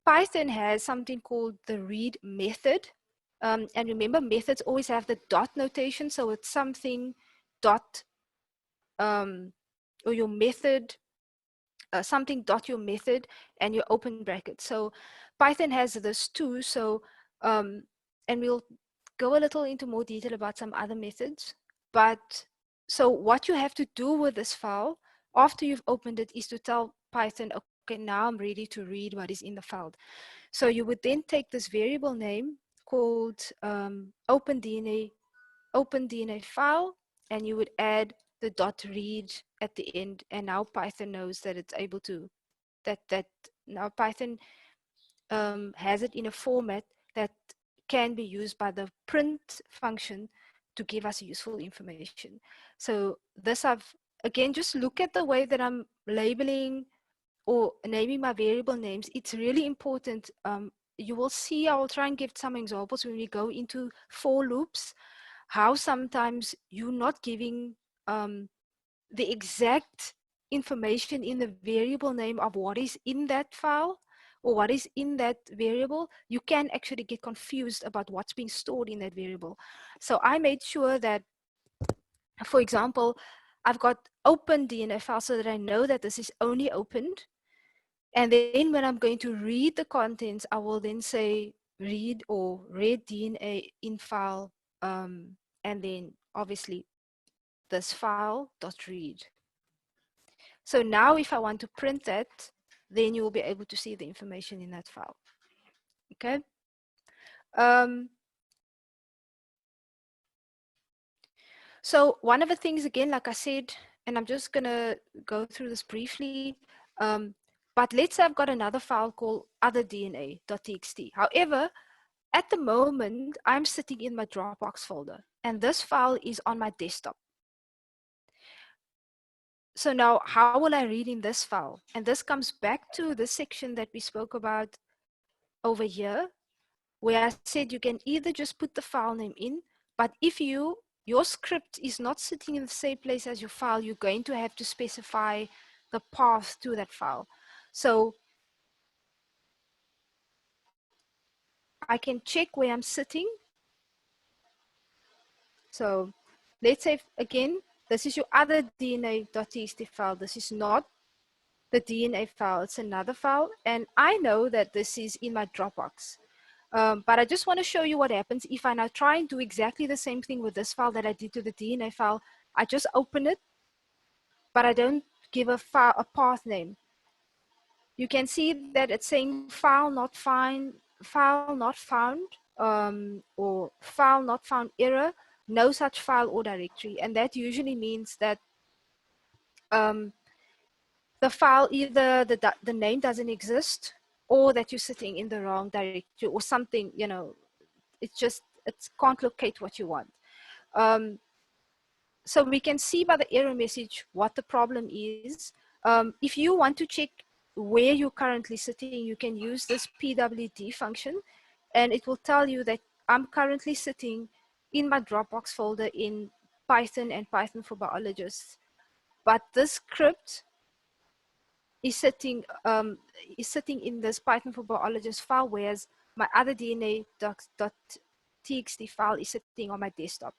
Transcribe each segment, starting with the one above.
Python has something called the read method. And remember, methods always have the dot notation. So it's something dot, or your method, something dot your method and your open bracket. So Python has this too. So, and we'll go a little into more detail about some other methods. But so what you have to do with this file after you've opened it is to tell Python, okay, now I'm ready to read what is in the file. So you would then take this variable name called OpenDNA file, and you would add the .read at the end, and now Python knows that it's able to, that now Python has it in a format that can be used by the print function to give us useful information. So this again, just look at the way that I'm labeling or naming my variable names. It's really important. You will see, I will try and give some examples when we go into for loops, how sometimes you're not giving the exact information in the variable name of what is in that file or what is in that variable. You can actually get confused about what's being stored in that variable. So I made sure that, for example, I've got open DNA file so that I know that this is only opened. And then when I'm going to read the contents, I will then say read or read DNA in file, and then obviously this file dot read. So now if I want to print that, then you will be able to see the information in that file. Okay. So one of the things, again, like I said, and I'm just going to go through this briefly, but let's say I've got another file called otherdna.txt. However, at the moment, I'm sitting in my Dropbox folder, and this file is on my desktop. So now, how will I read in this file? And this comes back to the section that we spoke about over here, where I said you can either just put the file name in, but if your script is not sitting in the same place as your file, you're going to have to specify the path to that file. So I can check where I'm sitting. So let's say, again, this is your other DNA.txt file. This is not the DNA file, it's another file. And I know that this is in my Dropbox. But I just want to show you what happens if I now try and do exactly the same thing with this file that I did to the DNA file. I just open it, but I don't give a path name. You can see that it's saying file not found, or file not found error, no such file or directory. And that usually means that the file, either the name doesn't exist, or that you're sitting in the wrong directory or something, you know, it can't locate what you want. So we can see by the error message what the problem is. If you want to check where you're currently sitting, you can use this pwd function, and it will tell you that I'm currently sitting in my Dropbox folder in Python and Python for Biologists. But this script is sitting in this Python for Biologists file, whereas my other DNA.txt file is sitting on my desktop.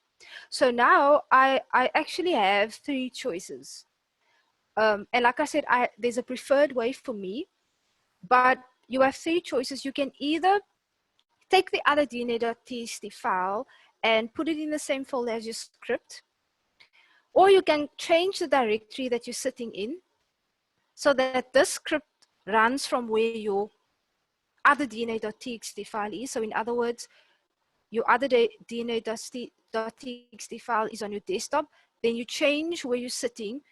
So now I actually have three choices. And like I said, there's a preferred way for me, but you have three choices. You can either take the other DNA.txt file and put it in the same folder as your script, or you can change the directory that you're sitting in so that this script runs from where your other DNA.txt file is. So in other words, your other DNA.txt file is on your desktop, then you change where you're sitting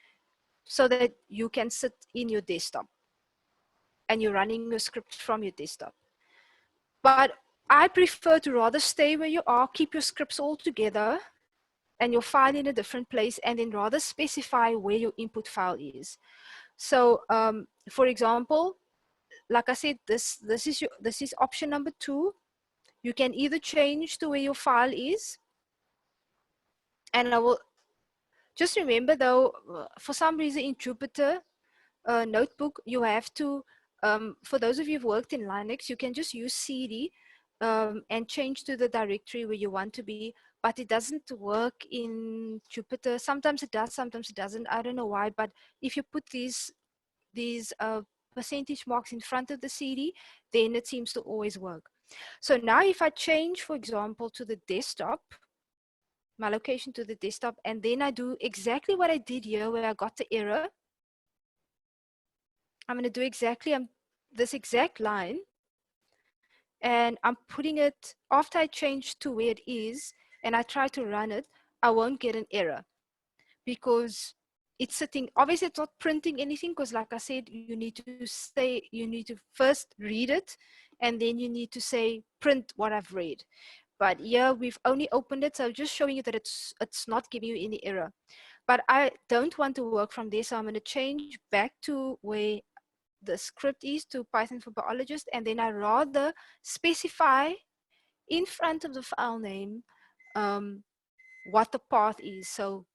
so that you can sit in your desktop and you're running your script from your desktop. But I prefer to rather stay where you are, keep your scripts all together and your file in a different place, and then rather specify where your input file is. So for example, like I said, this is option number 2. You can either change to where your file is, and I will just remember though, for some reason in Jupyter notebook, you have to For those of you who've worked in Linux, you can just use cd and change to the directory where you want to be, but it doesn't work in Jupyter. Sometimes it does, sometimes it doesn't. I don't know why, but if you put these percentage marks in front of the cd, then it seems to always work. So now if I change, for example, to the desktop, my location to the desktop, and then I do exactly what I did here where I got the error, I'm going to do exactly this exact line, and I'm putting it after I change to where it is, and I try to run it, I won't get an error because it's sitting, obviously it's not printing anything, because like I said, you need to first read it, and then you need to say print what I've read. But here we've only opened it, so just showing you that it's not giving you any error. But I don't want to work from there, so I'm going to change back to where the script is, to Python for Biologists, and then I rather specify in front of the file name what the path is. So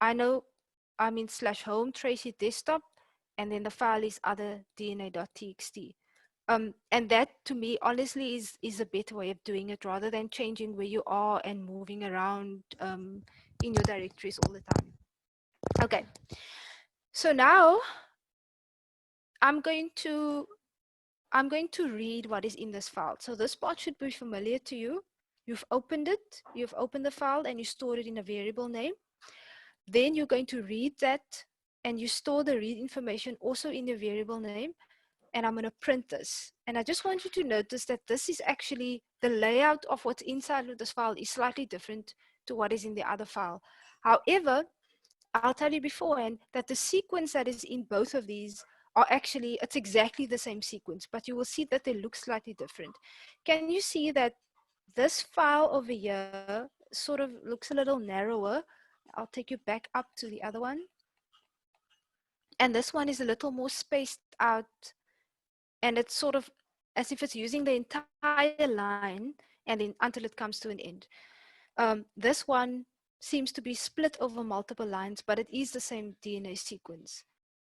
I know I'm in /home Tracy desktop, and then the file is other dna.txt. And that to me honestly is a better way of doing it, rather than changing where you are and moving around in your directories all the time. Okay, so now I'm going to read what is in this file. So this part should be familiar to you. You've opened it, you've opened the file, and you stored it in a variable name. Then you're going to read that, and you store the read information also in the variable name. And I'm going to print this. And I just want you to notice that this is actually the layout of what's inside of this file is slightly different to what is in the other file. However, I'll tell you beforehand that the sequence that is in both of these are actually, it's exactly the same sequence, but you will see that they look slightly different. Can you see that this file over here sort of looks a little narrower? I'll take you back up to the other one. And this one is a little more spaced out, and it's sort of as if it's using the entire line and then until it comes to an end. This one seems to be split over multiple lines, but it is the same DNA sequence.